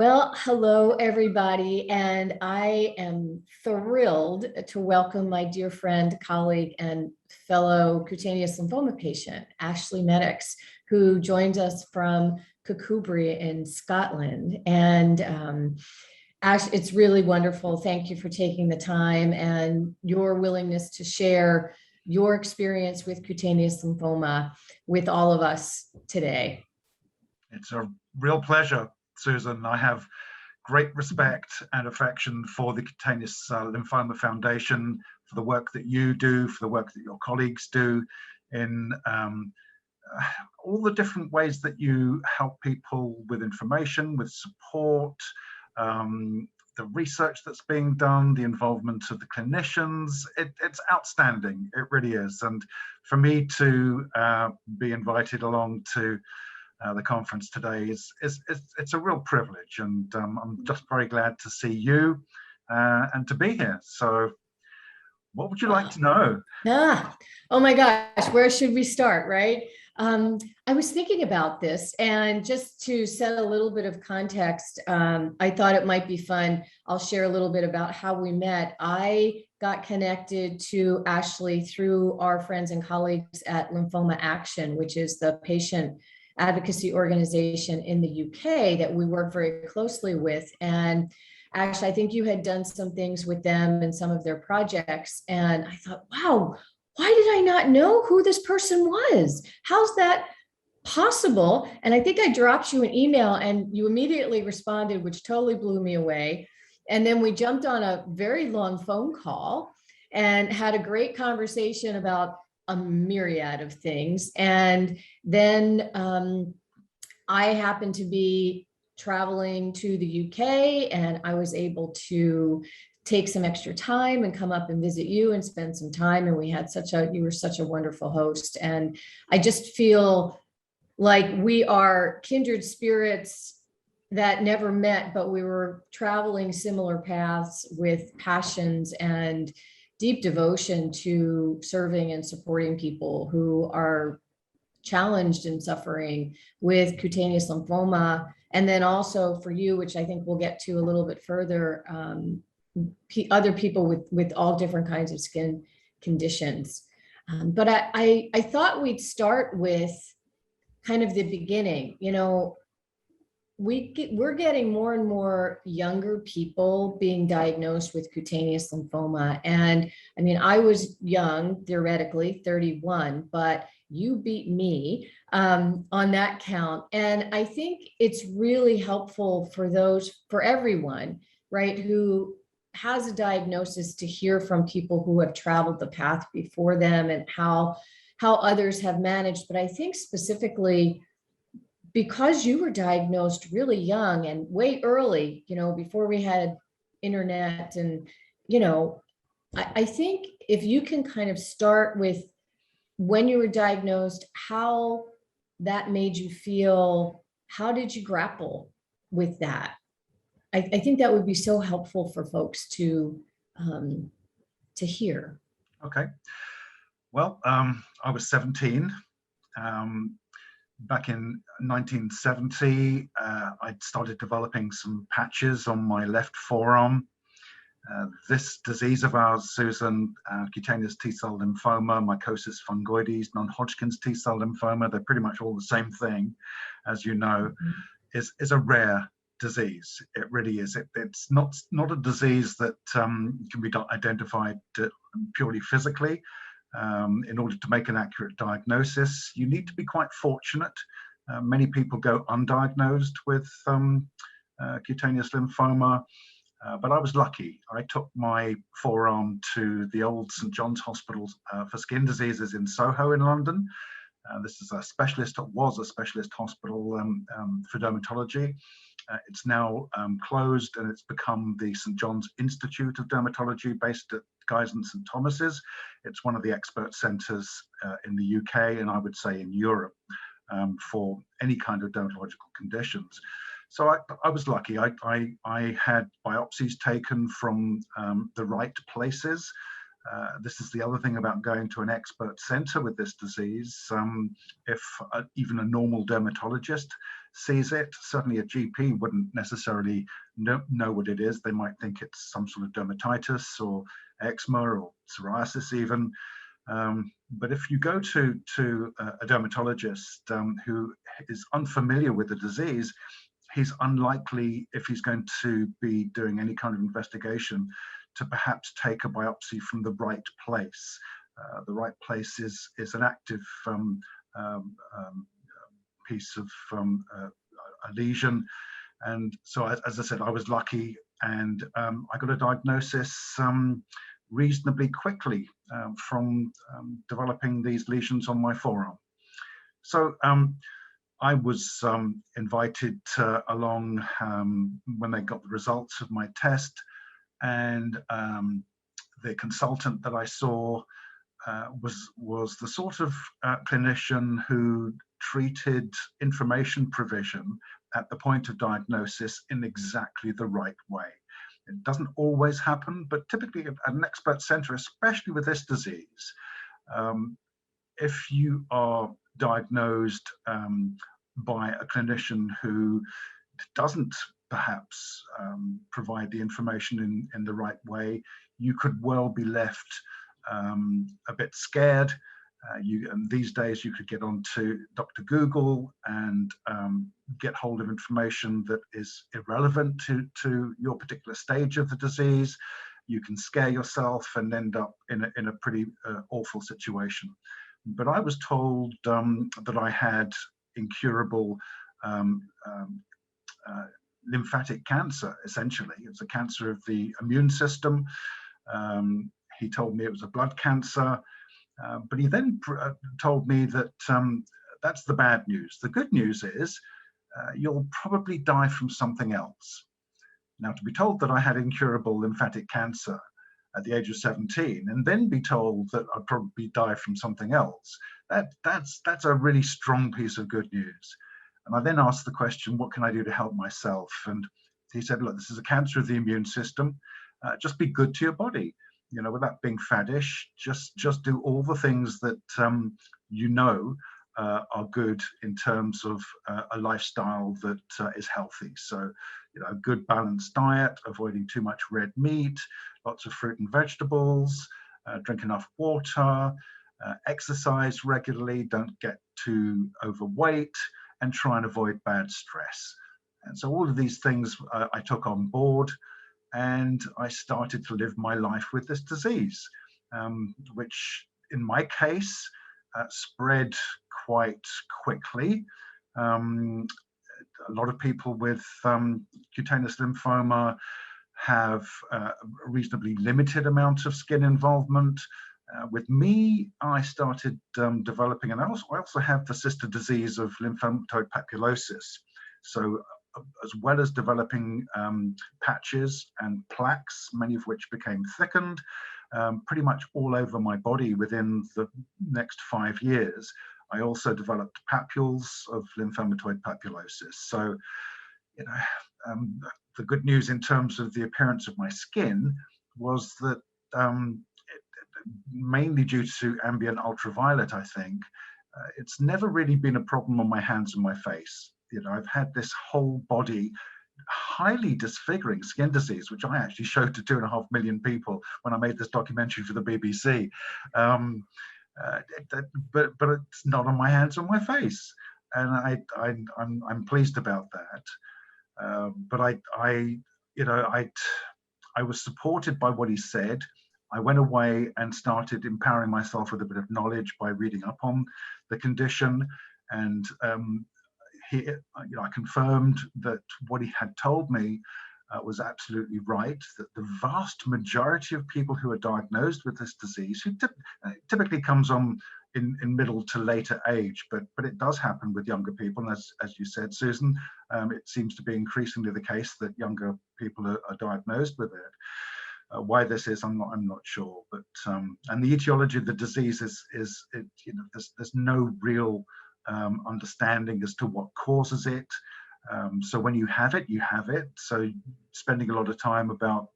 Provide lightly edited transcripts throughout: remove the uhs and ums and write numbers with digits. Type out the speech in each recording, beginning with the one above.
Well, hello, everybody, and I am thrilled to welcome my dear friend, colleague, and fellow cutaneous lymphoma patient, Ashley Medicks, who joins us from Kukubri in Scotland. And Ash, it's really wonderful. Thank you for taking the time and your willingness to share your experience with cutaneous lymphoma with all of us today. It's a real pleasure, Susan. I have great respect and affection for the Cutaneous Lymphoma Foundation, for the work that you do, for the work that your colleagues do in all the different ways that you help people with information, with support, the research that's being done, the involvement of the clinicians. It's outstanding, it really is. And for me to be invited along to the conference today it's a real privilege, and I'm just very glad to see you and to be here. So what would you like to know? Oh my gosh, where should we start, right? I was thinking about this, and just to set a little bit of context, I thought it might be fun. I'll share a little bit about how we met. I got connected to Ashley through our friends and colleagues at Lymphoma Action, which is the patient advocacy organization in the UK that we work very closely with. And Ash, I think you had done some things with them and some of their projects. And I thought, wow, why did I not know who this person was? How's that possible? And I think I dropped you an email and you immediately responded, which totally blew me away. And then we jumped on a very long phone call and had a great conversation about a myriad of things. And then I happened to be traveling to the UK, and I was able to take some extra time and come up and visit you and spend some time. And we had you were such a wonderful host. And I just feel like we are kindred spirits that never met, but we were traveling similar paths with passions and deep devotion to serving and supporting people who are challenged and suffering with cutaneous lymphoma. And then also for you, which I think we'll get to a little bit further, other people with all different kinds of skin conditions. But I thought we'd start with kind of the beginning. You know, we're getting more and more younger people being diagnosed with cutaneous lymphoma. And I mean, I was young, theoretically 31, but you beat me on that count. And I think it's really helpful for everyone, right, who has a diagnosis, to hear from people who have traveled the path before them and how others have managed. But I think specifically, because you were diagnosed really young and way early, you know, before we had internet, and, you know, I think if you can kind of start with when you were diagnosed, how that made you feel, how did you grapple with that? I think that would be so helpful for folks to hear. Okay. Well, I was 17. Back in 1970, I started developing some patches on my left forearm. This disease of ours, Susan, cutaneous T-cell lymphoma, mycosis fungoides, non-Hodgkin's T-cell lymphoma, they're pretty much all the same thing, as you know, is a rare disease. It really is. It's not a disease that can be identified purely physically. In order to make an accurate diagnosis, you need to be quite fortunate. Many people go undiagnosed with cutaneous lymphoma, but I was lucky. I took my forearm to the old St. John's Hospital for Skin Diseases in Soho in London. This is was a specialist hospital for dermatology. It's now closed, and it's become the St. John's Institute of Dermatology, based at Guy's and St. Thomas's. It's one of the expert centres in the UK, and I would say in Europe, for any kind of dermatological conditions. So I was lucky. I had biopsies taken from the right places. This is the other thing about going to an expert center with this disease. If even a normal dermatologist sees it, certainly a GP wouldn't necessarily know what it is. They might think it's some sort of dermatitis or eczema or psoriasis even. But if you go to a dermatologist who is unfamiliar with the disease, he's unlikely, if he's going to be doing any kind of investigation, to perhaps take a biopsy from the right place. The right place is an active piece of a lesion. And so, as I said, I was lucky, and I got a diagnosis reasonably quickly from developing these lesions on my forearm. So I was invited along when they got the results of my test, and the consultant that I saw was the sort of clinician who treated information provision at the point of diagnosis in exactly the right way. It doesn't always happen, but typically at an expert center, especially with this disease, if you are diagnosed by a clinician who doesn't perhaps provide the information in the right way, you could well be left a bit scared. And these days you could get onto Dr. Google and get hold of information that is irrelevant to your particular stage of the disease. You can scare yourself and end up in a pretty awful situation. But I was told that I had incurable lymphatic cancer, essentially. It was a cancer of the immune system. He told me it was a blood cancer, but he then told me that that's the bad news. The good news is you'll probably die from something else. Now, to be told that I had incurable lymphatic cancer at the age of 17, and then be told that I'd probably die from something else, that's a really strong piece of good news. And I then asked the question, what can I do to help myself? And he said, look, this is a cancer of the immune system. Just be good to your body, you know, without being faddish. Just do all the things that you know are good in terms of a lifestyle that is healthy. So, you know, a good balanced diet, avoiding too much red meat, lots of fruit and vegetables, drink enough water, exercise regularly, don't get too overweight, and try and avoid bad stress. And so all of these things I took on board, and I started to live my life with this disease, which in my case spread quite quickly. A lot of people with cutaneous lymphoma have a reasonably limited amount of skin involvement. With me, I started developing, and I also have the sister disease of lymphomatoid papulosis. So as well as developing patches and plaques, many of which became thickened, pretty much all over my body within the next 5 years, I also developed papules of lymphomatoid papulosis. So, you know, the good news in terms of the appearance of my skin was that mainly due to ambient ultraviolet, I think, it's never really been a problem on my hands and my face. You know, I've had this whole body highly disfiguring skin disease, which I actually showed to 2.5 million people when I made this documentary for the BBC. But it's not on my hands or my face, and I'm pleased about that. But I was supported by what he said. I went away and started empowering myself with a bit of knowledge by reading up on the condition, and I confirmed that what he had told me was absolutely right, that the vast majority of people who are diagnosed with this disease, who typically comes on in middle to later age, but it does happen with younger people. And as you said, Susan, it seems to be increasingly the case that younger people are diagnosed with it. Why this is, I'm not sure. But and the etiology of the disease is you know, there's no real understanding as to what causes it. So when you have it, you have it. So spending a lot of time about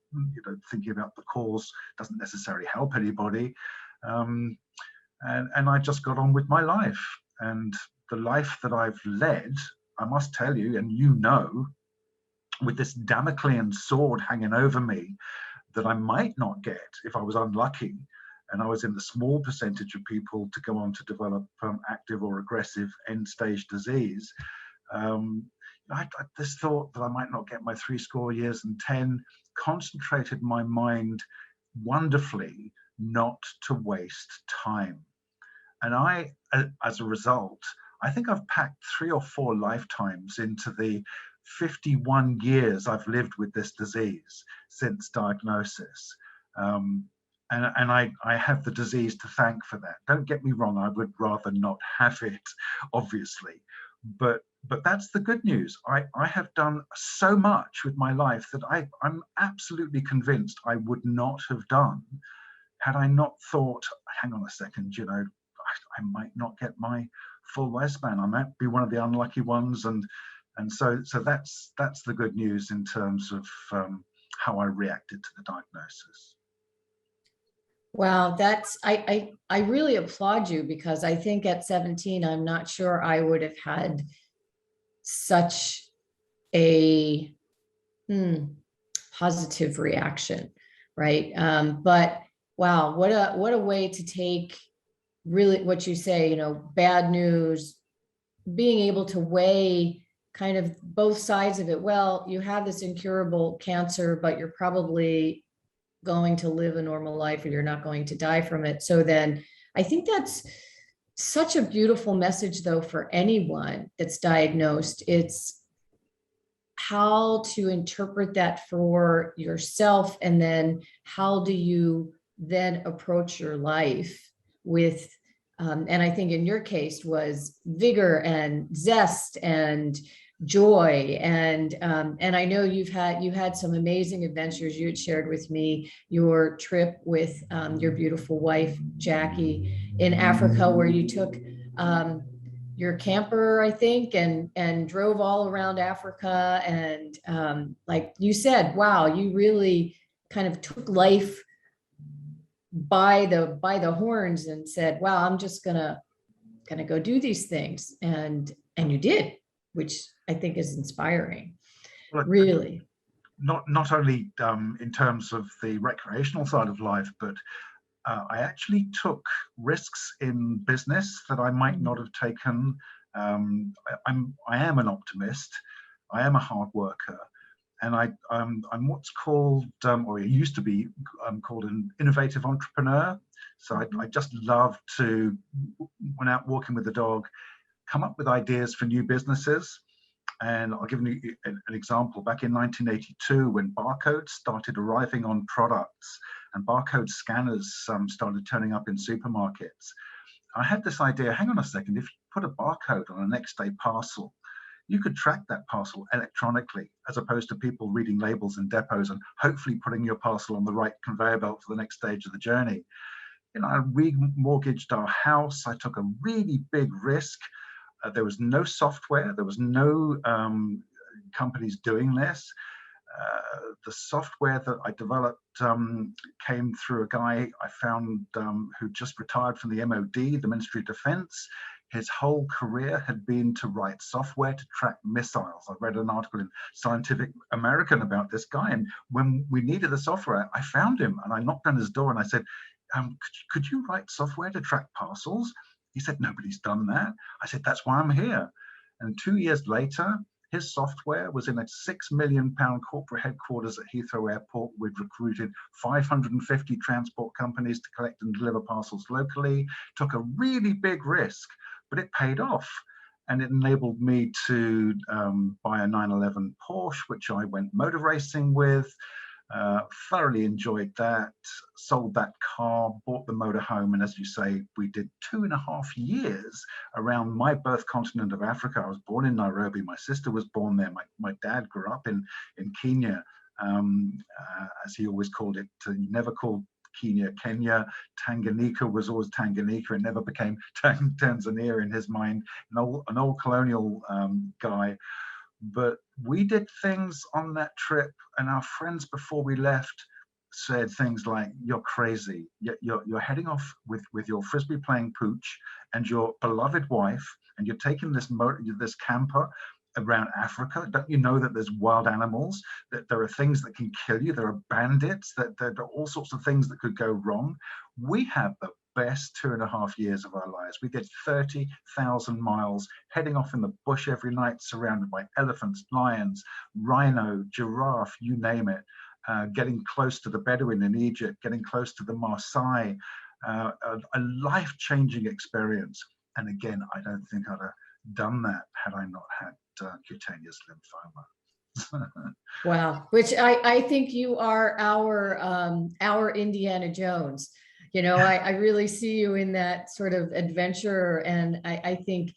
thinking about the cause doesn't necessarily help anybody. And I just got on with my life. And the life that I've led, I must tell you, and with this Damoclean sword hanging over me that I might not get if I was unlucky, and I was in the small percentage of people to go on to develop active or aggressive end-stage disease. This thought that I might not get my 70 years and 10 concentrated my mind wonderfully not to waste time. And I, as a result, I think I've packed 3 or 4 lifetimes into the 51 years I've lived with this disease since diagnosis. And I have the disease to thank for that. Don't get me wrong, I would rather not have it, obviously. But that's the good news. I have done so much with my life that I'm absolutely convinced I would not have done had I not thought, hang on a second, I might not get my full lifespan. I might be one of the unlucky ones. And so that's the good news in terms of how I reacted to the diagnosis. Wow, I really applaud you, because I think at 17, I'm not sure I would have had such a positive reaction, right? But wow, what a way to take really what you say, bad news, being able to weigh kind of both sides of it. Well, you have this incurable cancer, but you're probably going to live a normal life, or you're not going to die from it. So then I think that's such a beautiful message, though, for anyone that's diagnosed. It's how to interpret that for yourself, and then how do you then approach your life with and I think in your case was vigor and zest and joy. And I know you had some amazing adventures. You had shared with me your trip with your beautiful wife Jackie in Africa, where you took your camper, I think, and drove all around Africa. And like you said, wow, you really kind of took life by the horns and said, wow, I'm just gonna go do these things. And you did, which I think is inspiring. Well, really. Not only in terms of the recreational side of life, but I actually took risks in business that I might not have taken. I am an optimist. I am a hard worker. And I'm what's called, or it used to be called an innovative entrepreneur. So I just love to, when out walking with the dog, come up with ideas for new businesses. And I'll give you an example. Back in 1982, when barcodes started arriving on products and barcode scanners started turning up in supermarkets, I had this idea, hang on a second, if you put a barcode on a next day parcel, you could track that parcel electronically, as opposed to people reading labels in depots and hopefully putting your parcel on the right conveyor belt for the next stage of the journey. I remortgaged our house. I took a really big risk. There was no software. There was no companies doing this. The software that I developed came through a guy I found who just retired from the MOD, the Ministry of Defense. His whole career had been to write software to track missiles. I read an article in Scientific American about this guy, and when we needed the software, I found him and I knocked on his door and I said, could you write software to track parcels? He said, nobody's done that. I said, that's why I'm here. And 2 years later, his software was in a £6 million corporate headquarters at Heathrow Airport. We'd recruited 550 transport companies to collect and deliver parcels locally. Took a really big risk, but it paid off. And it enabled me to buy a 911 Porsche, which I went motor racing with. Thoroughly enjoyed that, sold that car, bought the motorhome, and as you say, we did 2.5 years around my birth continent of Africa. I was born in Nairobi. My sister was born there. My dad grew up in Kenya, as he always called it. He never called Kenya. Tanganyika was always Tanganyika. It never became Tanzania in his mind. An old colonial guy. But we did things on that trip, and our friends before we left said things like, "You're crazy. You're heading off with your frisbee playing pooch and your beloved wife, and you're taking this camper around Africa. Don't you know that there's wild animals, that there are things that can kill you, there are bandits, that there are all sorts of things that could go wrong? We had the best 2.5 years of our lives. We did 30,000 miles, heading off in the bush every night, surrounded by elephants, lions, rhino, giraffe, you name it. Getting close to the Bedouin in Egypt, getting close to the Maasai, a life-changing experience. And again, I don't think I'd have done that had I not had cutaneous lymphoma." Wow, which I think you are our Indiana Jones. You know, I really see you in that sort of adventure, and I think,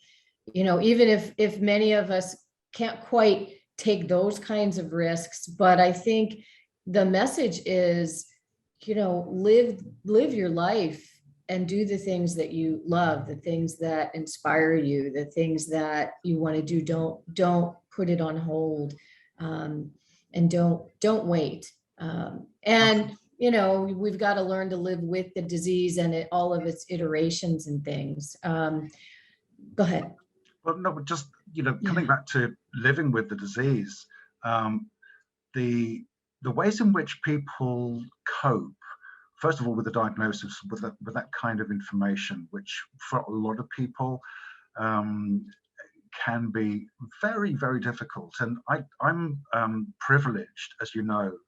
you know, even if many of us can't quite take those kinds of risks, but I think the message is, you know, live your life and do the things that you love, the things that inspire you, the things that you want to do. Don't put it on hold, and don't wait. And you know, we've got to learn to live with the disease and all of its iterations and things. Go ahead. Well, no, but just, you know, Yeah. coming back to living with the disease, the ways in which people cope, first of all, with the diagnosis, with that kind of information, which for a lot of people can be very, very difficult. And I'm privileged, as you know,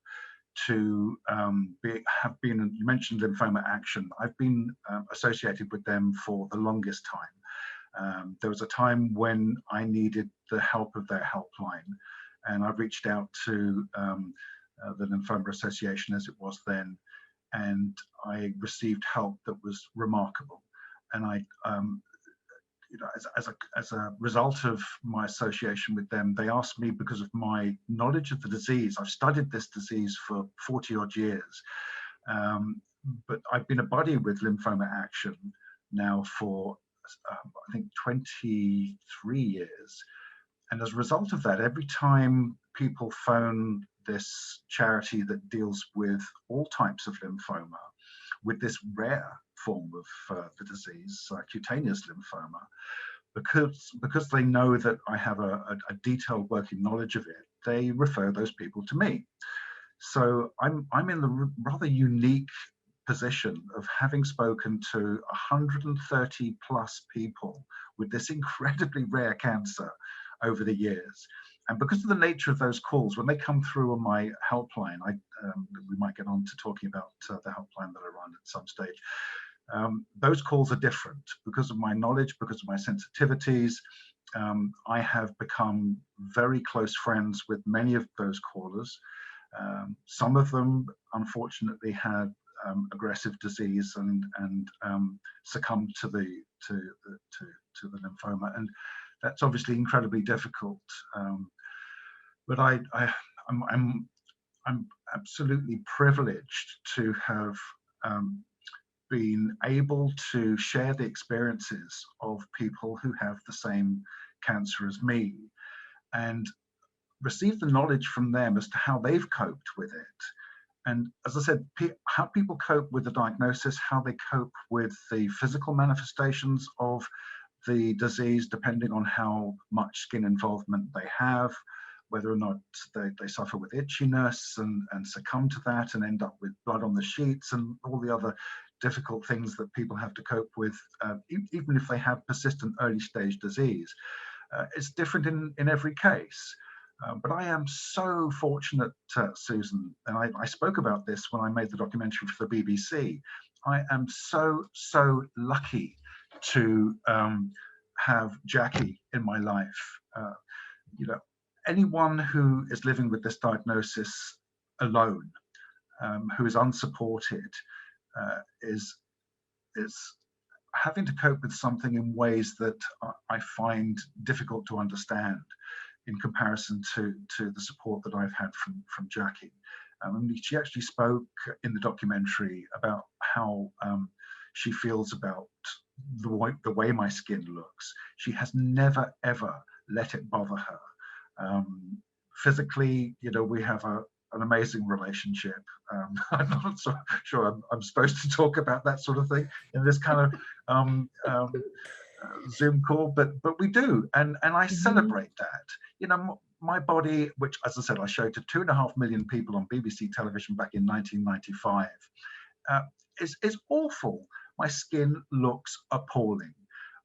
to have been, you mentioned Lymphoma Action. I've been associated with them for the longest time. There was a time when I needed the help of their helpline, and I reached out to the Lymphoma Association, as it was then, and I received help that was remarkable. And I, you know, as a result of my association with them, they asked me, because of my knowledge of the disease, I've studied this disease for 40 odd years, but I've been a buddy with Lymphoma Action now for I think 23 years. And as a result of that, every time people phone this charity that deals with all types of lymphoma, with this rare form of the disease, cutaneous lymphoma, because they know that I have a detailed working knowledge of it, they refer those people to me. So I'm in the rather unique position of having spoken to 130 plus people with this incredibly rare cancer over the years. And because of the nature of those calls, when they come through on my helpline, we might get on to talking about the helpline that I run at some stage. Those calls are different because of my knowledge, because of my sensitivities. I have become very close friends with many of those callers. Some of them, unfortunately, had aggressive disease and succumbed to the lymphoma, and that's obviously incredibly difficult. But I'm absolutely privileged to have been able to share the experiences of people who have the same cancer as me, and receive the knowledge from them as to how they've coped with it. And as I said, how people cope with the diagnosis, how they cope with the physical manifestations of the disease, depending on how much skin involvement they have, whether or not they suffer with itchiness and succumb to that and end up with blood on the sheets and all the other difficult things that people have to cope with, even if they have persistent early stage disease. It's different in every case. But I am so fortunate, Susan, and I spoke about this when I made the documentary for the BBC. I am so lucky to have Jackie in my life. You know, anyone who is living with this diagnosis alone, who is unsupported, is having to cope with something in ways that I find difficult to understand in comparison to the support that I've had from Jackie. She actually spoke in the documentary about how she feels about the way my skin looks. She has never, ever let it bother her. Physically, we have an amazing relationship. I'm not so sure I'm supposed to talk about that sort of thing in this kind of Zoom call, but we do, and I celebrate that. My body, which, as I said, I showed to 2.5 million people on BBC television back in 1995, is awful. My skin looks appalling,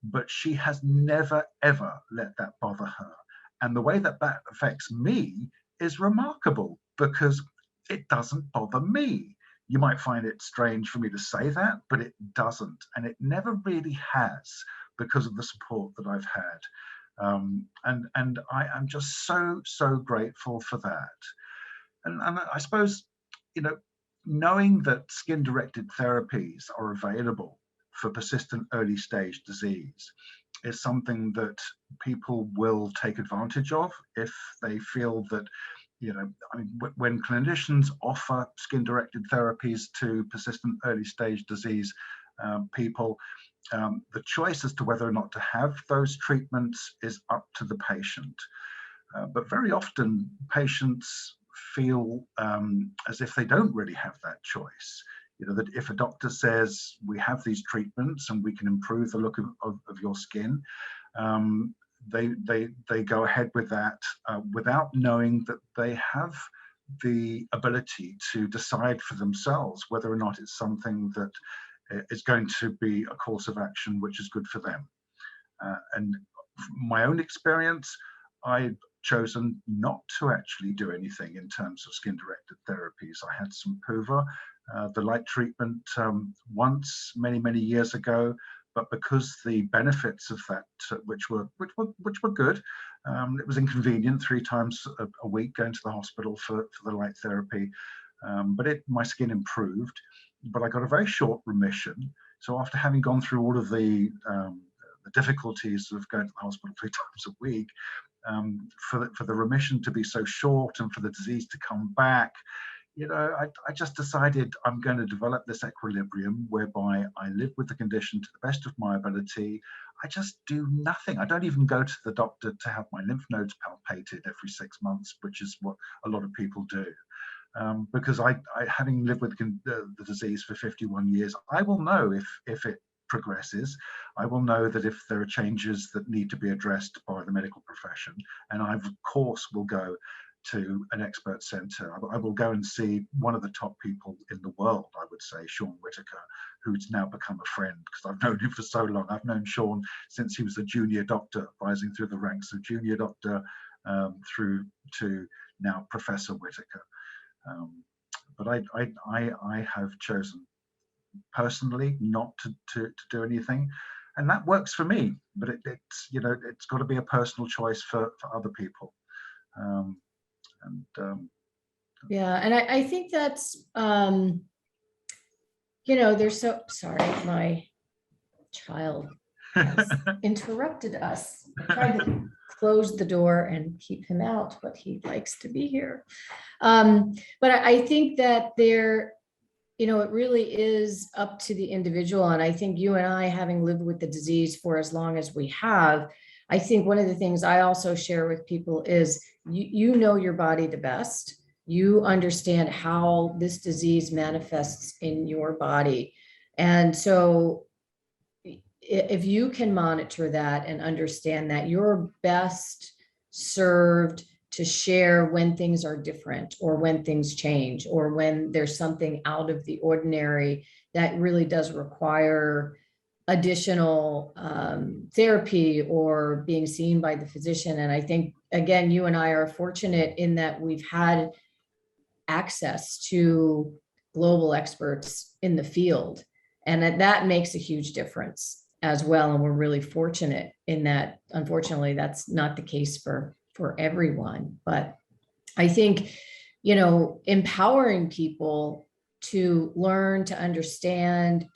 but she has never ever let that bother her. And the way that affects me is remarkable, because it doesn't bother me. You might find it strange for me to say that, but it doesn't. And it never really has, because of the support that I've had. And I am just so grateful for that. And I suppose, knowing that skin-directed therapies are available for persistent early stage disease is something that people will take advantage of if they feel that, when clinicians offer skin-directed therapies to persistent early stage disease people, the choice as to whether or not to have those treatments is up to the patient. But very often patients feel as if they don't really have that choice. That if a doctor says we have these treatments and we can improve the look of your skin, they go ahead with that without knowing that they have the ability to decide for themselves whether or not it's something that is going to be a course of action which is good for them. And my own experience, I've chosen not to actually do anything in terms of skin-directed therapies. I had some PUVA, the light treatment, once many years ago, but because the benefits of that, which were good, it was inconvenient 3 times a week going to the hospital for the light therapy, but my skin improved, but I got a very short remission. So after having gone through all of the difficulties of going to the hospital 3 times a week, for the remission to be so short and for the disease to come back, I just decided I'm going to develop this equilibrium whereby I live with the condition to the best of my ability. I just do nothing. I don't even go to the doctor to have my lymph nodes palpated every 6 months, which is what a lot of people do. Because I having lived with the disease for 51 years, I will know if it progresses. I will know that if there are changes that need to be addressed by the medical profession, and I of course will go to an expert centre. I will go and see one of the top people in the world, I would say, Sean Whitaker, who's now become a friend because I've known him for so long. I've known Sean since he was a junior doctor, rising through the ranks of junior doctor through to now Professor Whitaker. But I have chosen personally not to do anything, and that works for me. But it's got to be a personal choice for other people. Yeah, and I think that's there's so sorry, my child has interrupted us. I tried to close the door and keep him out, but he likes to be here. But I think that it really is up to the individual. And I think you and I, having lived with the disease for as long as we have, I think one of the things I also share with people is you know your body the best. You understand how this disease manifests in your body. And so if you can monitor that and understand that, you're best served to share when things are different or when things change or when there's something out of the ordinary that really does require additional therapy or being seen by the physician. And I think, again, you and I are fortunate in that we've had access to global experts in the field, and that makes a huge difference as well. And we're really fortunate in that. Unfortunately, that's not the case for everyone. But I think, empowering people to learn, to understand,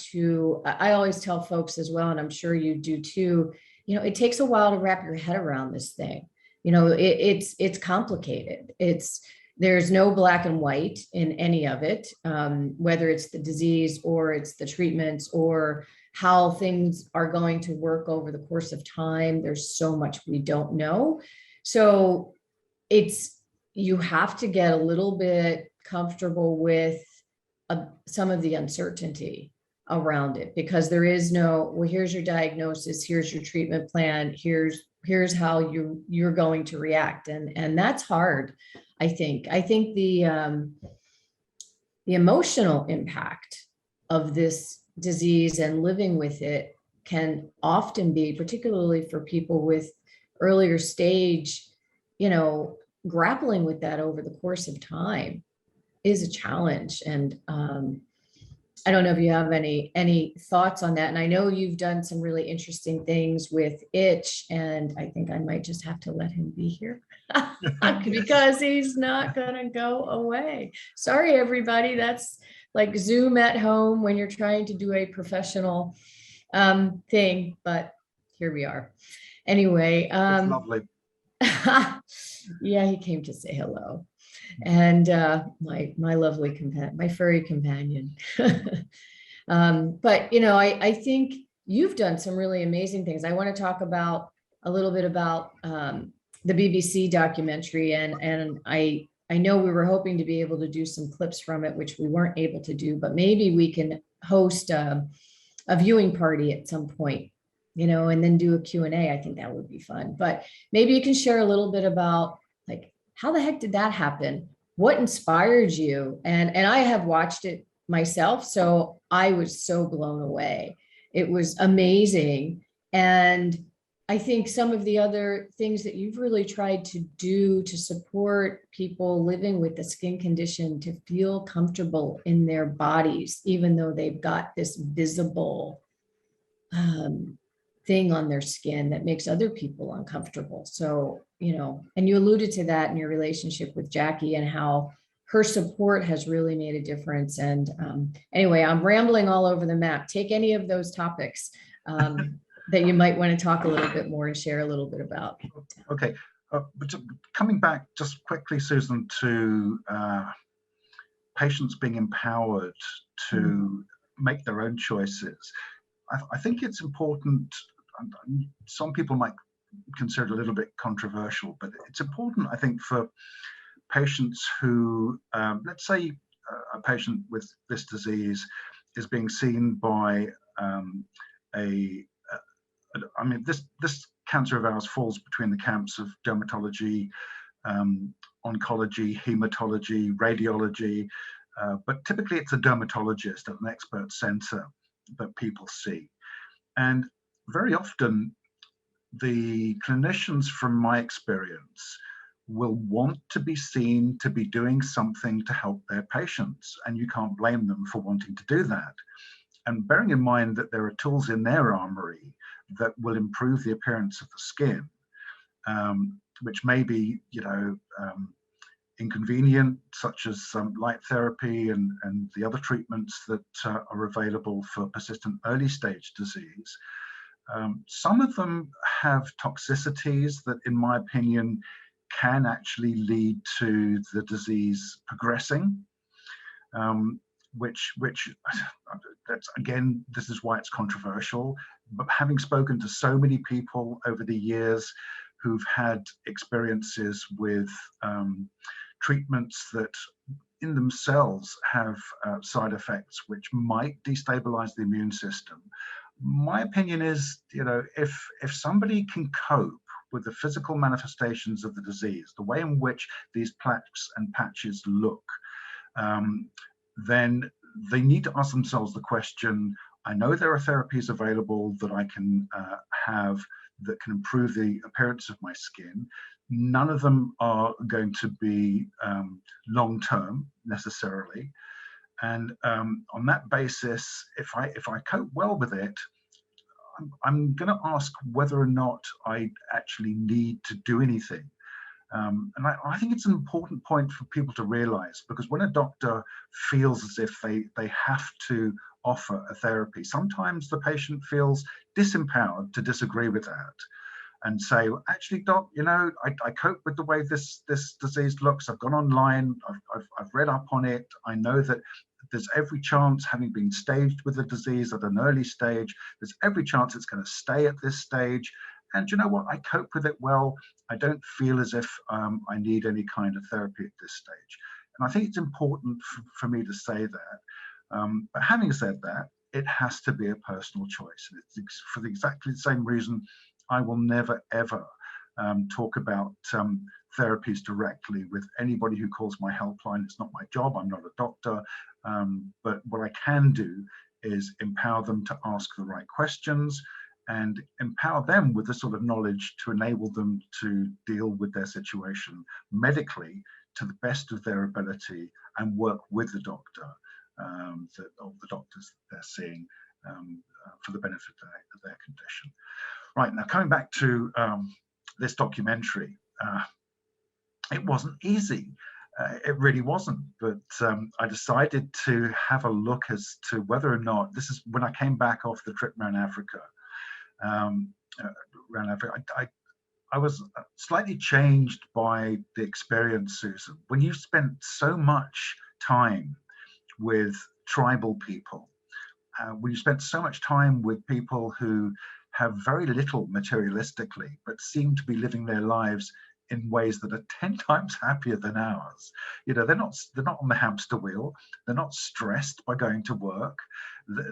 I always tell folks as well, and I'm sure you do too, it takes a while to wrap your head around this thing. It's complicated. There's no black and white in any of it, whether it's the disease or it's the treatments or how things are going to work over the course of time. There's so much we don't know. So you have to get a little bit comfortable with some of the uncertainty around it, because there is no, well, here's your diagnosis, here's your treatment plan, here's how you're going to react. And that's hard. I think the emotional impact of this disease and living with it can often be, particularly for people with earlier stage, grappling with that over the course of time is a challenge. And I don't know if you have any thoughts on that. And I know you've done some really interesting things with itch, and I think I might just have to let him be here because he's not gonna go away. Sorry, everybody. That's like Zoom at home when you're trying to do a professional thing, but here we are. Anyway, It's lovely. yeah, he came to say hello. And my lovely companion, my furry companion. But I think you've done some really amazing things. I want to talk about a little bit about the BBC documentary, and I know we were hoping to be able to do some clips from it, which we weren't able to do, but maybe we can host a viewing party at some point, and then do a Q&A. I think that would be fun. But maybe you can share a little bit about, like, how the heck did that happen? What inspired you? And I have watched it myself, so I was so blown away. It was amazing. And I think some of the other things that you've really tried to do to support people living with the skin condition to feel comfortable in their bodies, even though they've got this visible thing on their skin that makes other people uncomfortable. So, and you alluded to that in your relationship with Jackie and how her support has really made a difference. And anyway, I'm rambling all over the map. Take any of those topics that you might want to talk a little bit more and share a little bit about. Okay. But coming back just quickly, Susan, to patients being empowered to make their own choices. I think it's important, and some people might consider it a little bit controversial, but it's important, I think, for patients who, let's say a patient with this disease is being seen by this cancer of ours falls between the camps of dermatology, oncology, hematology, radiology, but typically it's a dermatologist at an expert center that people see. And very often the clinicians, from my experience, will want to be seen to be doing something to help their patients, and you can't blame them for wanting to do that. And bearing in mind that there are tools in their armory that will improve the appearance of the skin, which may be, inconvenient, such as light therapy and the other treatments that are available for persistent early stage disease. Some of them have toxicities that, in my opinion, can actually lead to the disease progressing, which that's, again, this is why it's controversial. But having spoken to so many people over the years who've had experiences with treatments that in themselves have side effects which might destabilize the immune system, my opinion is, if somebody can cope with the physical manifestations of the disease, the way in which these plaques and patches look, then they need to ask themselves the question, I know there are therapies available that I can have that can improve the appearance of my skin. None of them are going to be long-term necessarily. And on that basis, if I cope well with it, I'm going to ask whether or not I actually need to do anything. And I think it's an important point for people to realize, because when a doctor feels as if they have to offer a therapy, sometimes the patient feels disempowered to disagree with that and say, well, actually, doc, I cope with the way this disease looks. I've gone online, I've read up on it. I know that there's every chance, having been staged with the disease at an early stage, there's every chance it's going to stay at this stage. And you know what? I cope with it well, I don't feel as if I need any kind of therapy at this stage. And I think it's important for me to say that. But having said that, it has to be a personal choice. And it's for exactly the same reason I will never, ever talk about therapies directly with anybody who calls my helpline. It's not my job. I'm not a doctor. But what I can do is empower them to ask the right questions and empower them with the sort of knowledge to enable them to deal with their situation medically to the best of their ability and work with the doctor, of the doctors that they're seeing for the benefit of their condition. Right, now coming back to this documentary, it wasn't easy. It really wasn't, but I decided to have a look as to whether or not, this is when I came back off the trip around Africa, I was slightly changed by the experience, Susan. When you spent so much time with tribal people, when you spent so much time with people who have very little materialistically, but seem to be living their lives in ways that are 10 times happier than ours. You know, they're not on the hamster wheel. They're not stressed by going to work.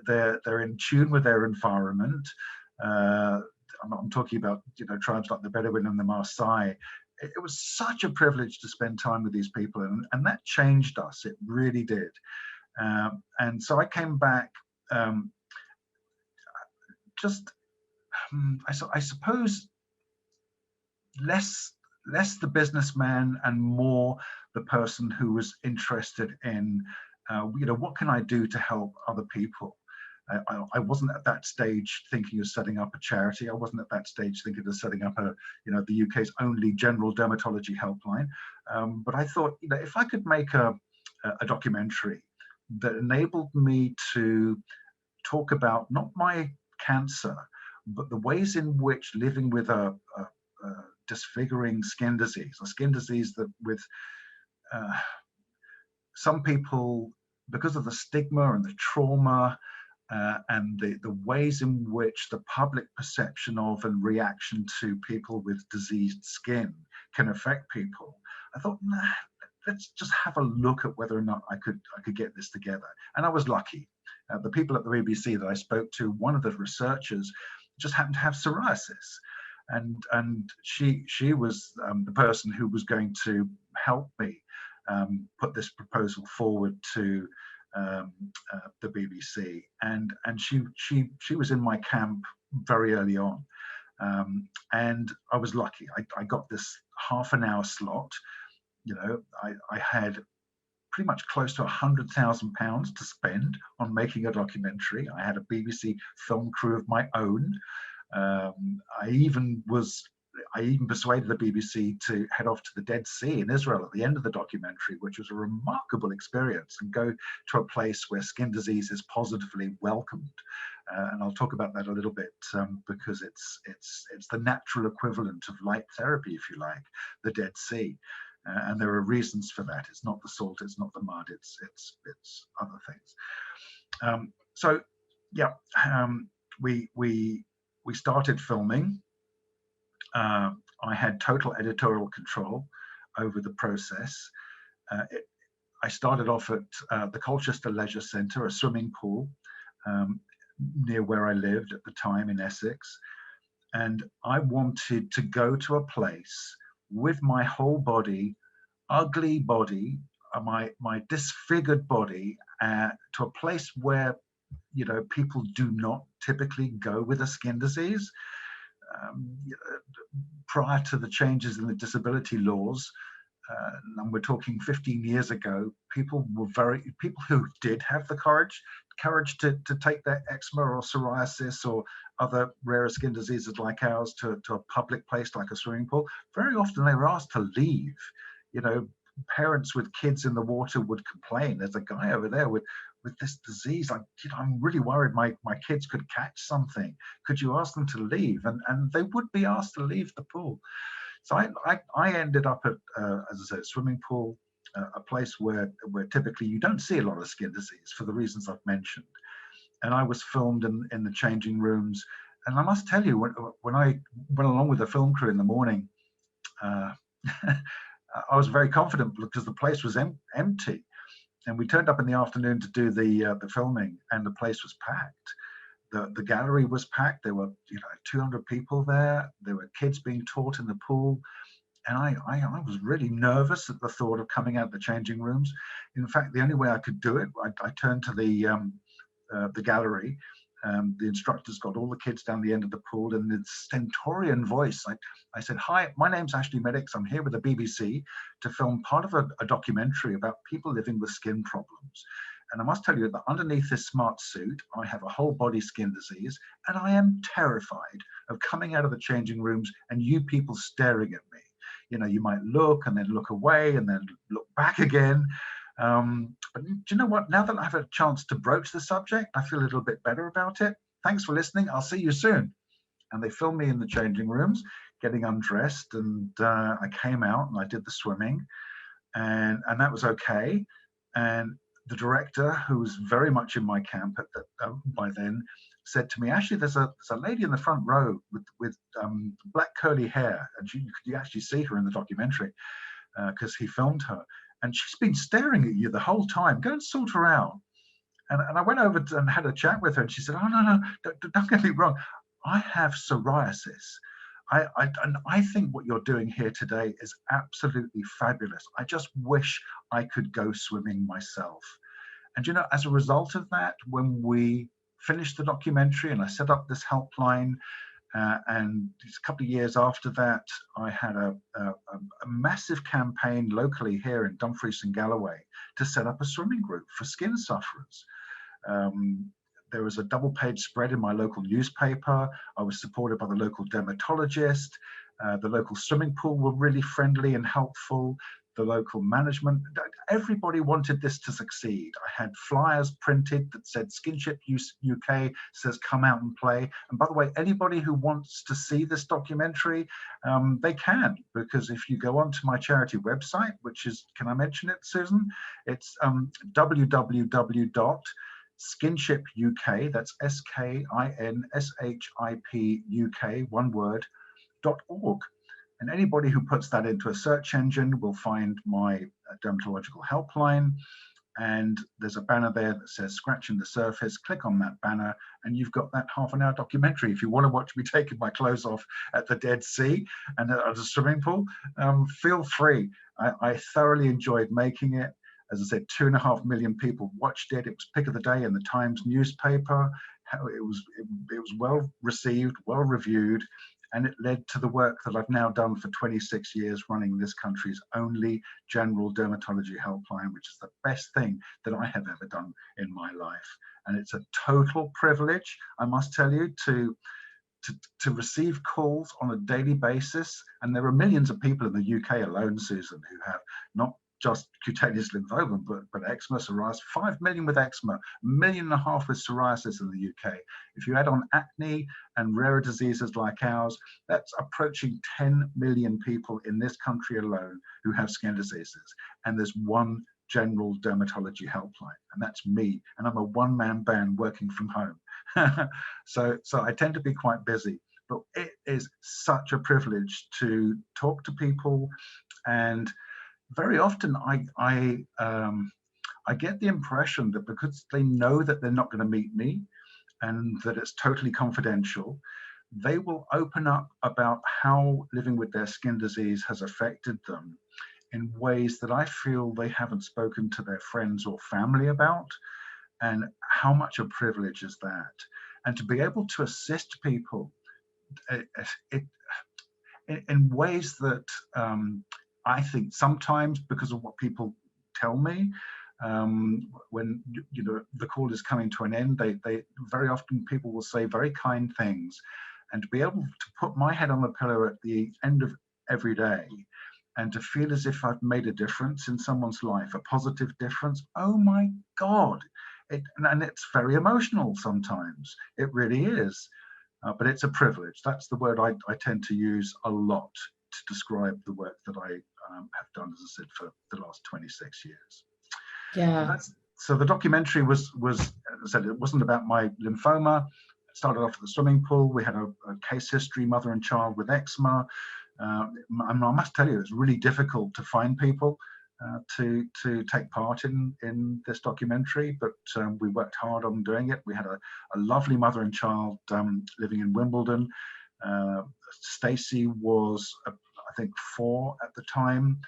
They're in tune with their environment. I'm talking about, you know, tribes like the Bedouin and the Maasai. It was such a privilege to spend time with these people, and that changed us. It really did. And so I came back I suppose less the businessman and more the person who was interested in, you know, what can I do to help other people? I wasn't at that stage thinking of setting up a charity. I wasn't at that stage thinking of setting up a, you know, the UK's only general dermatology helpline. But I thought, you know, if I could make a documentary that enabled me to talk about not my cancer, but the ways in which living with a disfiguring skin disease, a skin disease that with some people, because of the stigma and the trauma and the ways in which the public perception of and reaction to people with diseased skin can affect people, I thought, nah, let's just have a look at whether or not I could get this together. And I was lucky. The people at the BBC that I spoke to, one of the researchers just happened to have psoriasis. And she was the person who was going to help me put this proposal forward to the BBC, and she was in my camp very early on, and I was lucky. I got this half an hour slot. You know, I had pretty much close to £100,000 to spend on making a documentary. I had a BBC film crew of my own. I even persuaded the BBC to head off to the Dead Sea in Israel at the end of the documentary, which was a remarkable experience, and go to a place where skin disease is positively welcomed. And I'll talk about that a little bit because it's the natural equivalent of light therapy, if you like, the Dead Sea. And there are reasons for that. It's not the salt, it's not the mud, it's other things. So yeah, we started filming. I had total editorial control over the process. I started off at the Colchester Leisure Centre, a swimming pool near where I lived at the time in Essex. And I wanted to go to a place with my whole body, ugly body, my disfigured body, to a place where, you know, people do not typically go with a skin disease. Prior to the changes in the disability laws, and we're talking 15 years ago, people who did have the courage to take their eczema or psoriasis or other rare skin diseases like ours to a public place like a swimming pool, very often they were asked to leave. You know, parents with kids in the water would complain. There's a guy over there with this disease. I'm really worried my kids could catch something. Could you ask them to leave? And they would be asked to leave the pool. So I ended up at, as I said, swimming pool, a place where typically you don't see a lot of skin disease for the reasons I've mentioned. And I was filmed in the changing rooms. And I must tell you, when I went along with the film crew in the morning, uh, I was very confident because the place was empty. And we turned up in the afternoon to do the filming, and the place was packed. The gallery was packed. There were 200 people there. There were kids being taught in the pool. And I was really nervous at the thought of coming out the changing rooms. In fact, the only way I could do it, I turned to the gallery. The instructors got all the kids down the end of the pool, and in stentorian voice, I said, "Hi, my name's Ashley Medicks. I'm here with the BBC to film part of a documentary about people living with skin problems. And I must tell you that underneath this smart suit, I have a whole body skin disease, and I am terrified of coming out of the changing rooms and you people staring at me. You might look and then look away and then look back again. But do you know what? Now that I've had a chance to broach the subject, I feel a little bit better about it. Thanks for listening. I'll see you soon." And they filmed me in the changing rooms, getting undressed, and I came out and I did the swimming, and that was okay. And the director, who was very much in my camp by then, said to me, "Actually, there's a lady in the front row with black curly hair, and you actually see her in the documentary because he filmed her, and she's been staring at you the whole time. Go and sort her out." And I went over and had a chat with her, and she said, "Oh, no, don't get me wrong. I have psoriasis. And I think what you're doing here today is absolutely fabulous. I just wish I could go swimming myself." And as a result of that, when we finished the documentary and I set up this helpline, and a couple of years after that, I had a massive campaign locally here in Dumfries and Galloway to set up a swimming group for skin sufferers. There was a double-page spread in my local newspaper. I was supported by the local dermatologist. The local swimming pool were really friendly and helpful. The local management, everybody wanted this to succeed. I had flyers printed that said Skinship UK says come out and play. And by the way, anybody who wants to see this documentary, they can, because if you go onto my charity website, which is, can I mention it, Susan? It's www.skinshipuk, that's SKINSHIP UK, one word, .org. And anybody who puts that into a search engine will find my dermatological helpline. And there's a banner there that says Scratching the Surface. Click on that banner and you've got that half-an-hour documentary. If you want to watch me taking my clothes off at the Dead Sea and at a swimming pool, feel free. I thoroughly enjoyed making it. As I said, 2.5 million people watched it. It was pick of the day in the Times newspaper. It was well received, well reviewed. And it led to the work that I've now done for 26 years, running this country's only general dermatology helpline, which is the best thing that I have ever done in my life. And it's a total privilege, I must tell you, to receive calls on a daily basis. And there are millions of people in the UK alone, Susan, who have not just cutaneous lymphoma, but eczema, psoriasis, 5 million with eczema, 1.5 million with psoriasis in the UK. If you add on acne and rarer diseases like ours, that's approaching 10 million people in this country alone who have skin diseases. And there's one general dermatology helpline, and that's me. And I'm a one-man band working from home. So I tend to be quite busy, but it is such a privilege to talk to people. And very often I get the impression that because they know that they're not going to meet me and that it's totally confidential, they will open up about how living with their skin disease has affected them in ways that I feel they haven't spoken to their friends or family about. And how much a privilege is that? And to be able to assist people in ways that I think sometimes, because of what people tell me, when the call is coming to an end, they very often people will say very kind things, and to be able to put my head on the pillow at the end of every day and to feel as if I've made a difference in someone's life, a positive difference, oh my God. And it's very emotional sometimes, it really is, but it's a privilege. That's the word I tend to use a lot to describe the work that I have done, as I said, for the last 26 years. Yeah. So the documentary was, as I said, it wasn't about my lymphoma. It started off at the swimming pool. We had a case history, mother and child with eczema. I must tell you, it's really difficult to find people to take part in this documentary, but we worked hard on doing it. We had a lovely mother and child living in Wimbledon. Stacey was, I think, 4 at the time.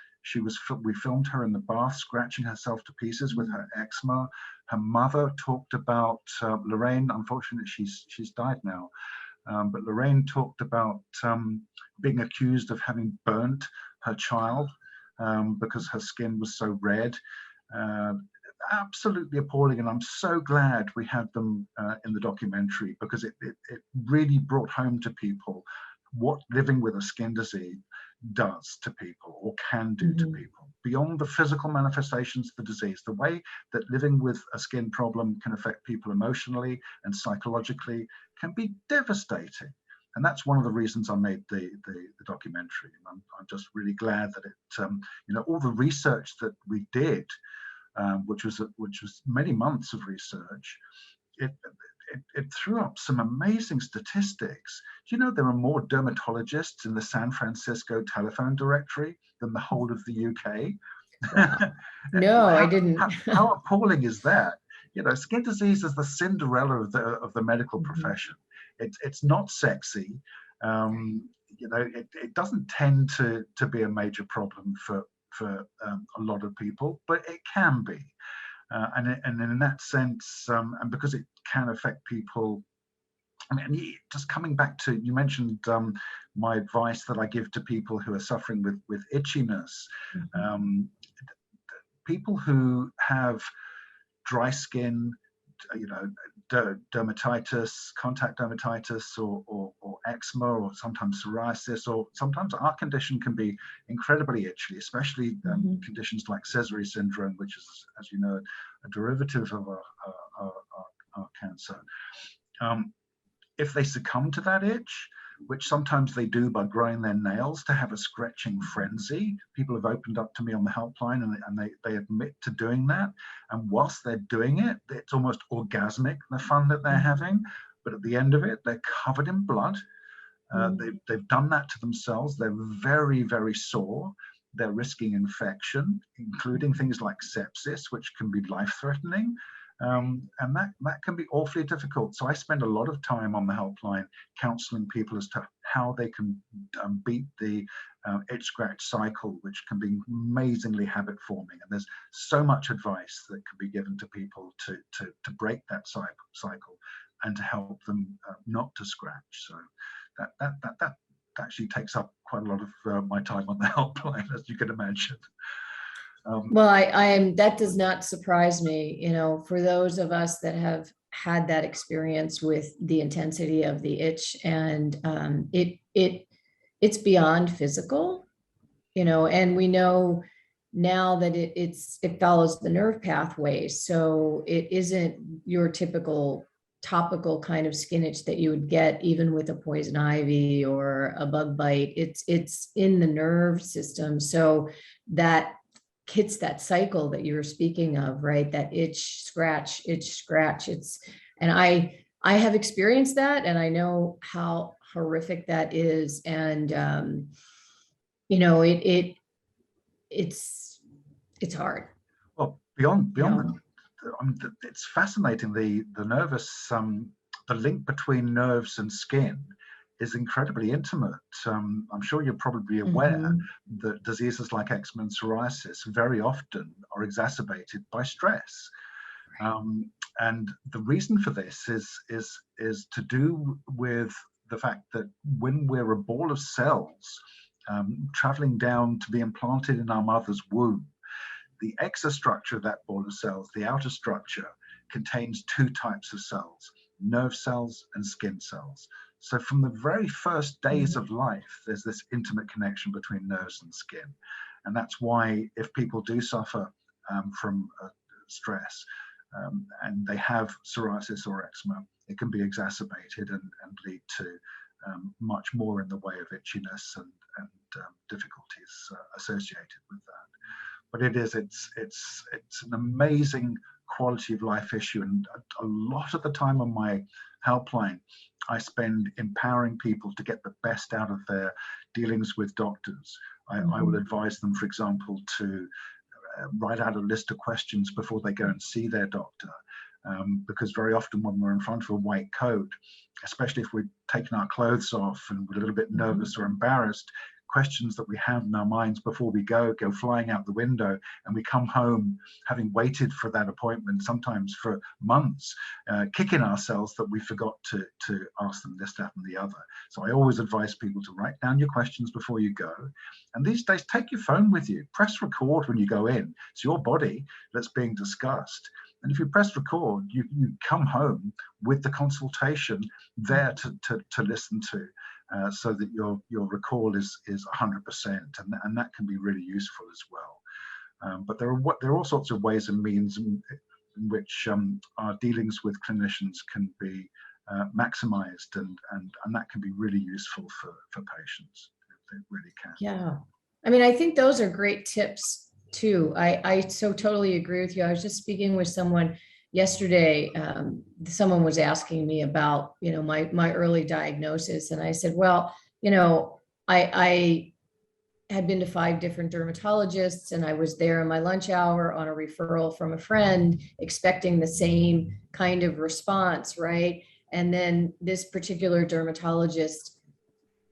We filmed her in the bath, scratching herself to pieces with her eczema. Her mother talked about Lorraine. Unfortunately, she's died now. But Lorraine talked about being accused of having burnt her child because her skin was so red. Absolutely appalling, and I'm so glad we had them in the documentary, because it really brought home to people what living with a skin disease does to people, or can do to people, beyond the physical manifestations of the disease. The way that living with a skin problem can affect people emotionally and psychologically can be devastating. And that's one of the reasons I made the documentary. And I'm just really glad that it, all the research that we did, which was many months of research, it threw up some amazing statistics. Do you know there are more dermatologists in the San Francisco telephone directory than the whole of the UK? Wow. No, I didn't. How appalling is that? Skin disease is the Cinderella of the medical profession. It's not sexy. It doesn't tend to be a major problem for a lot of people, but it can be. And in that sense, and because it can affect people, just coming back to, you mentioned my advice that I give to people who are suffering with itchiness. People who have dry skin, dermatitis, contact dermatitis, or eczema, or sometimes psoriasis, or sometimes our condition can be incredibly itchy, especially conditions like Sézary syndrome, which is, as you know, a derivative of our cancer. If they succumb to that itch, which sometimes they do by growing their nails to have a scratching frenzy. People have opened up to me on the helpline, and they admit to doing that. And whilst they're doing it, it's almost orgasmic, the fun that they're having. But at the end of it, they're covered in blood. They've done that to themselves. They're very, very sore. They're risking infection, including things like sepsis, which can be life-threatening. And that can be awfully difficult. So I spend a lot of time on the helpline counseling people as to how they can beat the itch scratch cycle, which can be amazingly habit forming. And there's so much advice that can be given to people to break that cycle and to help them not to scratch. So that actually takes up quite a lot of my time on the helpline, as you can imagine. Well, I am, that does not surprise me, for those of us that have had that experience with the intensity of the itch, and it's beyond physical, and we know now that it follows the nerve pathway. So it isn't your typical topical kind of skin itch that you would get even with a poison ivy or a bug bite. It's in the nerve system. So that hits that cycle that you were speaking of, right? That itch, scratch. And I have experienced that, and I know how horrific that is. And, it's hard. Well, beyond it's fascinating. The nervous, the link between nerves and skin is incredibly intimate. I'm sure you're probably aware that diseases like eczema and psoriasis very often are exacerbated by stress. And the reason for this is to do with the fact that when we're a ball of cells traveling down to be implanted in our mother's womb, the exostructure of that ball of cells, the outer structure, contains 2 types of cells: nerve cells and skin cells. So from the very first days of life, there's this intimate connection between nerves and skin. And that's why if people do suffer from stress and they have psoriasis or eczema, it can be exacerbated and lead to much more in the way of itchiness and difficulties associated with that. But it's an amazing quality of life issue. And a lot of the time on my Helpline, I spend empowering people to get the best out of their dealings with doctors. I will advise them, for example, to write out a list of questions before they go and see their doctor. Because very often when we're in front of a white coat, especially if we've taken our clothes off and we're a little bit nervous or embarrassed, questions that we have in our minds before we go flying out the window, and we come home having waited for that appointment, sometimes for months, kicking ourselves that we forgot to ask them this, that, and the other. So I always advise people to write down your questions before you go. And these days, take your phone with you. Press record when you go in. It's your body that's being discussed. And if you press record, you come home with the consultation there to listen to, so that your recall is 100%, and that can be really useful as well. But there are all sorts of ways and means in which our dealings with clinicians can be maximized, and that can be really useful for patients. It really can. Yeah, I mean, I think those are great tips too. I so totally agree with you. I was just speaking with someone yesterday. Someone was asking me about, my early diagnosis. And I said, well, I had been to 5 different dermatologists, and I was there in my lunch hour on a referral from a friend, expecting the same kind of response, right? And then this particular dermatologist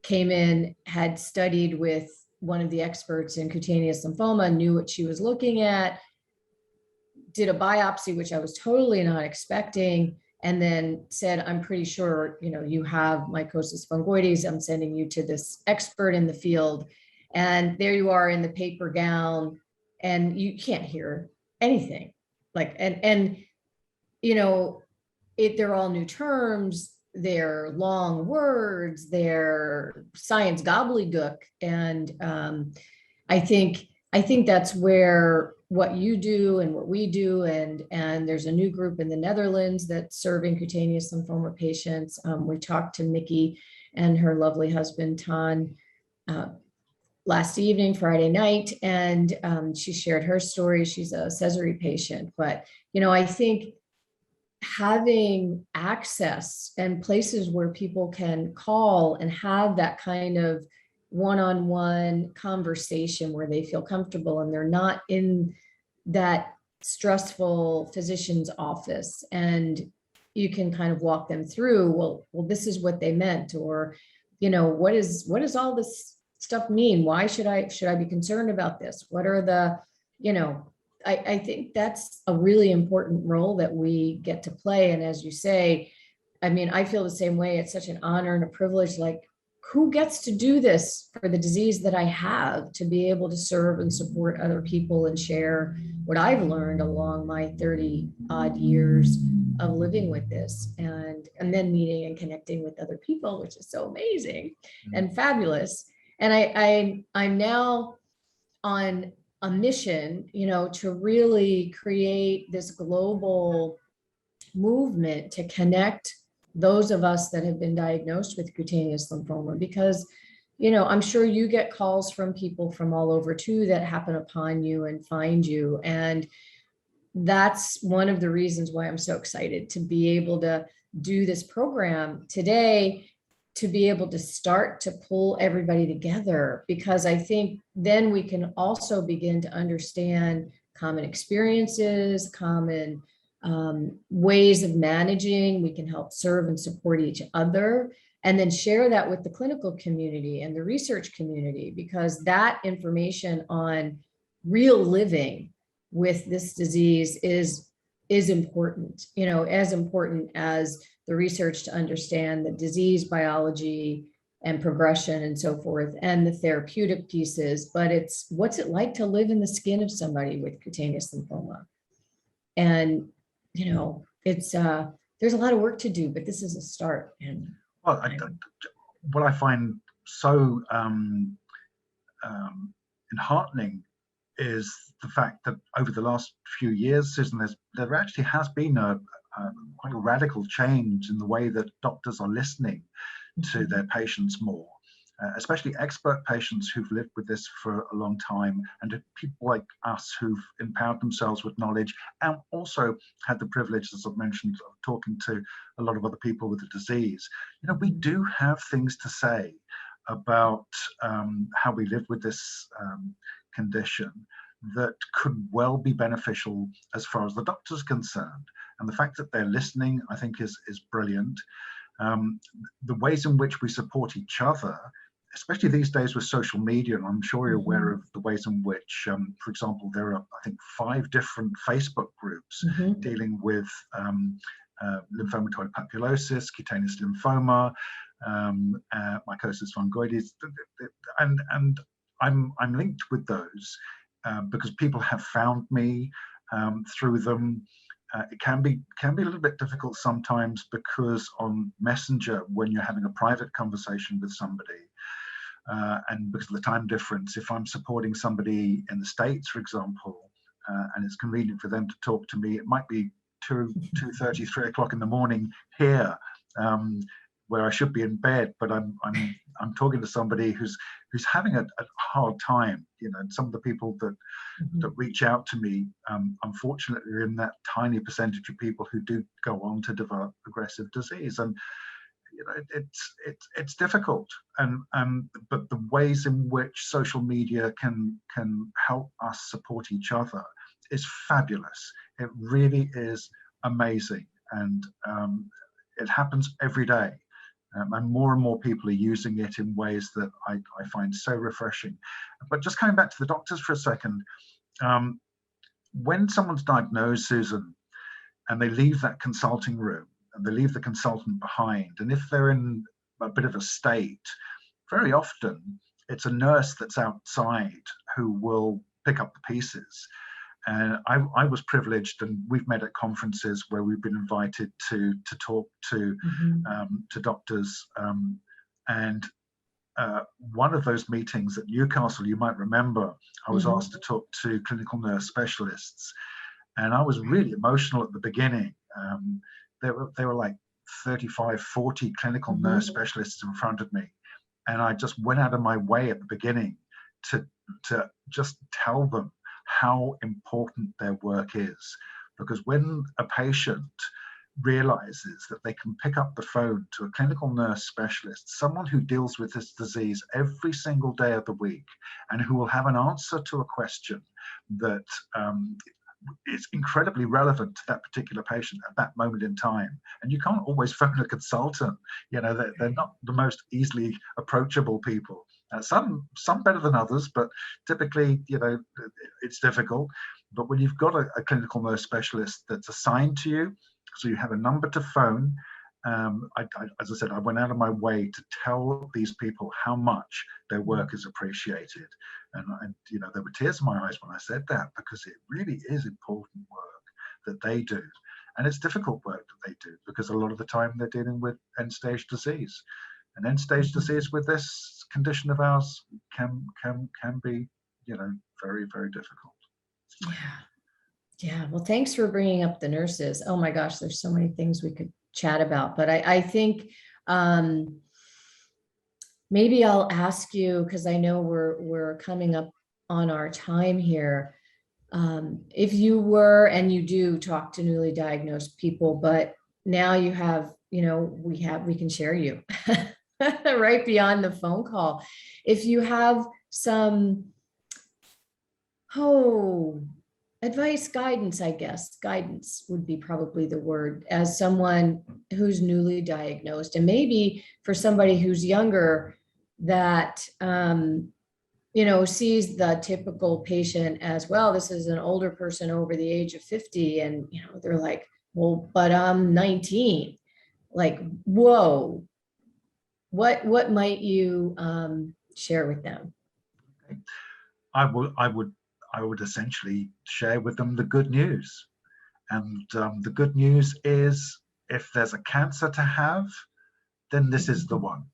came in, had studied with one of the experts in cutaneous lymphoma, knew what she was looking at, did a biopsy, which I was totally not expecting, and then said, I'm pretty sure, you have mycosis fungoides. I'm sending you to this expert in the field. And there you are in the paper gown, and you can't hear anything. They're all new terms. They're long words, they're science gobbledygook. And I think that's where what you do and what we do, and there's a new group in the Netherlands that's serving cutaneous lymphoma patients. We talked to Mickey and her lovely husband, Tan, last evening, Friday night, and she shared her story. She's a Sézary patient. But, I think having access and places where people can call and have that kind of one-on-one conversation where they feel comfortable and they're not in that stressful physician's office, and you can kind of walk them through, well, this is what they meant, or, what does all this stuff mean? Why should I be concerned about this? What are the, I think that's a really important role that we get to play. And as you say, I mean, I feel the same way. It's such an honor and a privilege. Like, who gets to do this for the disease that I have, to be able to serve and support other people and share what I've learned along my 30 odd years of living with this, and then meeting and connecting with other people, which is so amazing and fabulous. And I'm now on a mission, to really create this global movement to connect those of us that have been diagnosed with cutaneous lymphoma, because, I'm sure you get calls from people from all over too that happen upon you and find you. And that's one of the reasons why I'm so excited to be able to do this program today, to be able to start to pull everybody together, because I think then we can also begin to understand common experiences, common ways of managing. We can help serve and support each other, and then share that with the clinical community and the research community, because that information on real living with this disease is important, as important as the research to understand the disease biology and progression and so forth, and the therapeutic pieces. But it's, what's it like to live in the skin of somebody with cutaneous lymphoma? And, it's, there's a lot of work to do, but this is a start. And what I find so enheartening is the fact that over the last few years, Susan, there actually has been quite a radical change in the way that doctors are listening to their patients more. especially expert patients who've lived with this for a long time, and to people like us who've empowered themselves with knowledge and also had the privilege, as I've mentioned, of talking to a lot of other people with the disease. You know, we do have things to say about how we live with this condition that could well be beneficial as far as the doctor's concerned. And the fact that they're listening, I think, is brilliant. The ways in which we support each other, especially these days with social media, and I'm sure you're aware of the ways in which, for example, there are, I think, 5 different Facebook groups dealing with lymphomatoid papulosis, cutaneous lymphoma, mycosis fungoides, and I'm linked with those because people have found me through them. It can be a little bit difficult sometimes because on Messenger, when you're having a private conversation with somebody, and because of the time difference, if I'm supporting somebody in the States, for example, and it's convenient for them to talk to me, it might be 2:30, 3 o'clock in the morning here, where I should be in bed, but I'm talking to somebody who's having a hard time. You know, and some of the people that reach out to me, unfortunately, are in that tiny percentage of people who do go on to develop progressive disease, and you know, it's difficult. But the ways in which social media can help us support each other is fabulous. It really is amazing, and it happens every day. And more people are using it in ways that I find so refreshing. But just coming back to the doctors for a second, when someone's diagnosed, Susan, and they leave that consulting room, and they leave the consultant behind, and if they're in a bit of a state, very often it's a nurse that's outside who will pick up the pieces. And I was privileged, and we've met at conferences where we've been invited to talk to doctors. And one of those meetings at Newcastle, you might remember, I was asked to talk to clinical nurse specialists, and I was really emotional at the beginning. There were like 35, 40 clinical nurse specialists in front of me, and I just went out of my way at the beginning to just tell them how important their work is. Because when a patient realizes that they can pick up the phone to a clinical nurse specialist, someone who deals with this disease every single day of the week, and who will have an answer to a question that is incredibly relevant to that particular patient at that moment in time. And you can't always phone a consultant. You know, they're not the most easily approachable people. Some better than others, but typically, you know, it's difficult. But when you've got a clinical nurse specialist that's assigned to you, so you have a number to phone, as I said, I went out of my way to tell these people how much their work is appreciated. And you know, there were tears in my eyes when I said that, because it really is important work that they do. And it's difficult work that they do, because a lot of the time they're dealing with end-stage disease. And end-stage disease with this condition of ours can be, you know, very, very difficult. Yeah. Well, thanks for bringing up the nurses. Oh my gosh, there's so many things we could chat about, but I think maybe I'll ask you, because I know we're coming up on our time here. If you were, and you do talk to newly diagnosed people, but now you have, you know, we can share you right beyond the phone call. If you have some, advice, guidance, I guess, guidance would be probably the word, as someone who's newly diagnosed, and maybe for somebody who's younger that, you know, sees the typical patient as, well, this is an older person over the age of 50. And, you know, they're like, well, but I'm 19. Like, whoa, what might you share with them? I would essentially share with them the good news. And the good news is, if there's a cancer to have, then this is the one.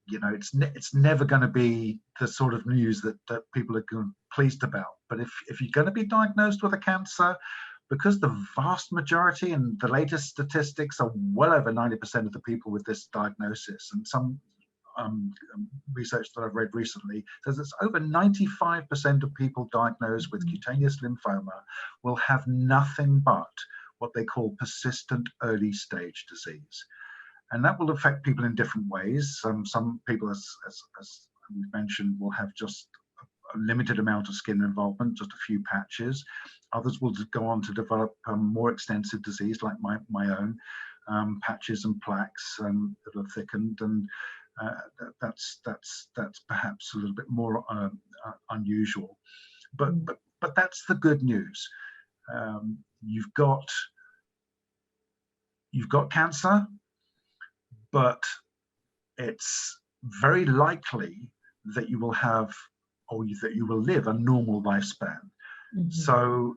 You know, it's never going to be the sort of news that people are pleased about. But if you're going to be diagnosed with a cancer, because the vast majority, and the latest statistics are well over 90% of the people with this diagnosis, and some research that I've read recently says it's over 95% of people diagnosed with cutaneous lymphoma will have nothing but what they call persistent early stage disease. And that will affect people in different ways. Some people, as we've mentioned, will have just a limited amount of skin involvement, just a few patches. Others will just go on to develop more extensive disease, like my own, patches and plaques that are thickened, and that's perhaps a little bit more unusual. But that's the good news. You've got cancer, but it's very likely that you will have, or that you will live, a normal lifespan. Mm-hmm. So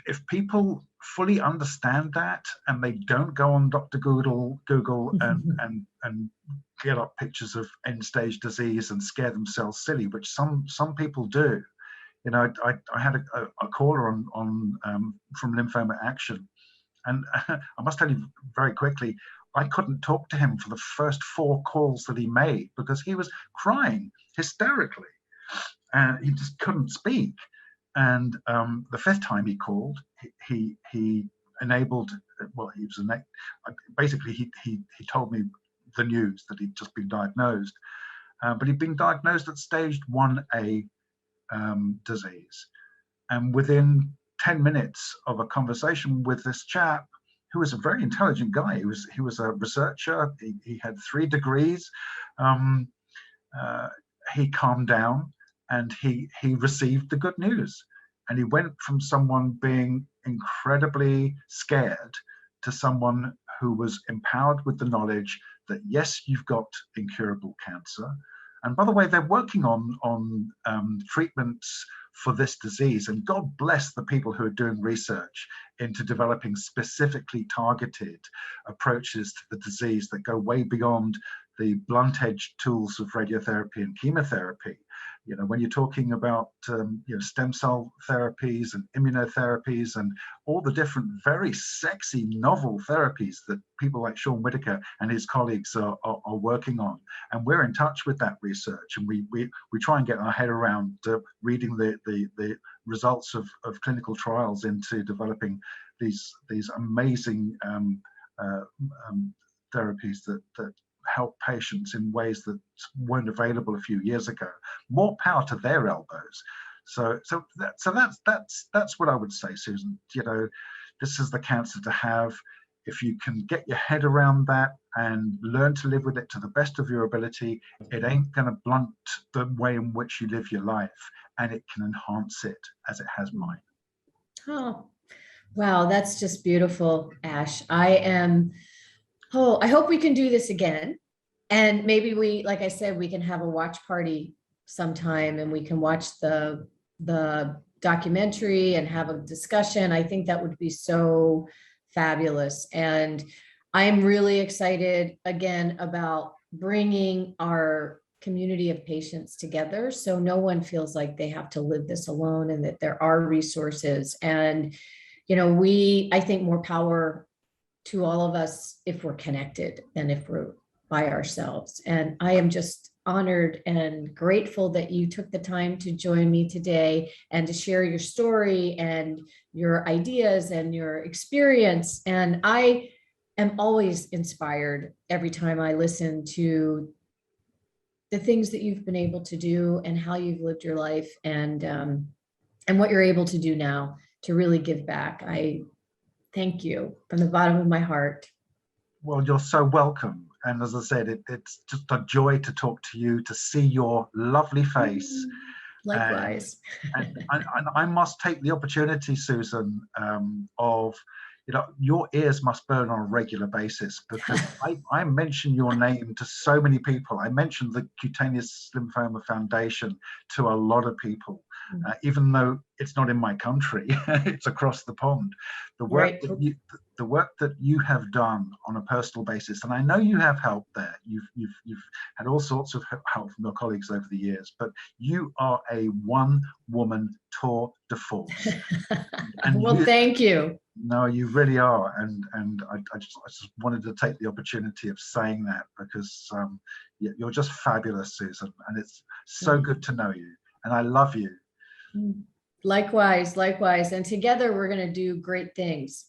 if people fully understand that, and they don't go on Dr. Google and get up pictures of end-stage disease and scare themselves silly, which some people do. You know, I had a caller on from Lymphoma Action, and I must tell you very quickly, I couldn't talk to him for the first 4 calls that he made because he was crying hysterically and he just couldn't speak. And the 5th time he called, he enabled, well, he was basically he told me the news that he'd just been diagnosed, but he'd been diagnosed at stage 1A disease. And within 10 minutes of a conversation with this chap, who was a very intelligent guy, he was a researcher, he had 3 degrees, he calmed down and he received the good news. And he went from someone being incredibly scared to someone who was empowered with the knowledge that, yes, you've got incurable cancer. And by the way, they're working on treatments for this disease. And God bless the people who are doing research into developing specifically targeted approaches to the disease that go way beyond the blunt-edged tools of radiotherapy and chemotherapy. You know, when you're talking about stem cell therapies and immunotherapies and all the different very sexy novel therapies that people like Sean Whitaker and his colleagues are working on, and we're in touch with that research, and we try and get our head around reading the results of clinical trials into developing these amazing therapies that help patients in ways that weren't available a few years ago. More power to their elbows. So that's what I would say, Susan. You know, this is the cancer to have. If you can get your head around that and learn to live with it to the best of your ability, it ain't going to blunt the way in which you live your life, and it can enhance it as it has mine. Oh, wow, that's just beautiful, Ash. I hope we can do this again. And maybe like I said, we can have a watch party sometime and we can watch the documentary and have a discussion. I think that would be so fabulous. And I'm really excited again about bringing our community of patients together, so no one feels like they have to live this alone, and that there are resources. And, you know, I think more power to all of us if we're connected than if we're by ourselves. And I am just honored and grateful that you took the time to join me today and to share your story and your ideas and your experience. And I am always inspired every time I listen to the things that you've been able to do and how you've lived your life, and what you're able to do now to really give back. I thank you from the bottom of my heart. Well, you're so welcome. And as I said, it's just a joy to talk to you, to see your lovely face. Likewise. And I must take the opportunity, Susan, of, you know, your ears must burn on a regular basis, because I mention your name to so many people. I mentioned the Cutaneous Lymphoma Foundation to a lot of people, even though it's not in my country, it's across the pond. The work that you have done on a personal basis, and I know you have help there. You've had all sorts of help from your colleagues over the years, but you are a one-woman tour de force. Well, thank you. No, you really are, and I just wanted to take the opportunity of saying that because you're just fabulous, Susan, and it's so good to know you, and I love you. Likewise, likewise, and together we're going to do great things,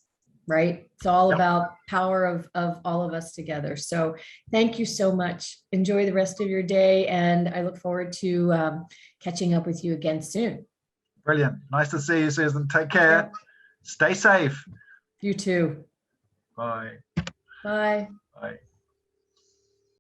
right? It's all Yep. about power of all of us together. So thank you so much. Enjoy the rest of your day, and I look forward to catching up with you again soon. Brilliant. Nice to see you, Susan. Take care. Yep. Stay safe. You too. Bye. Bye. Bye.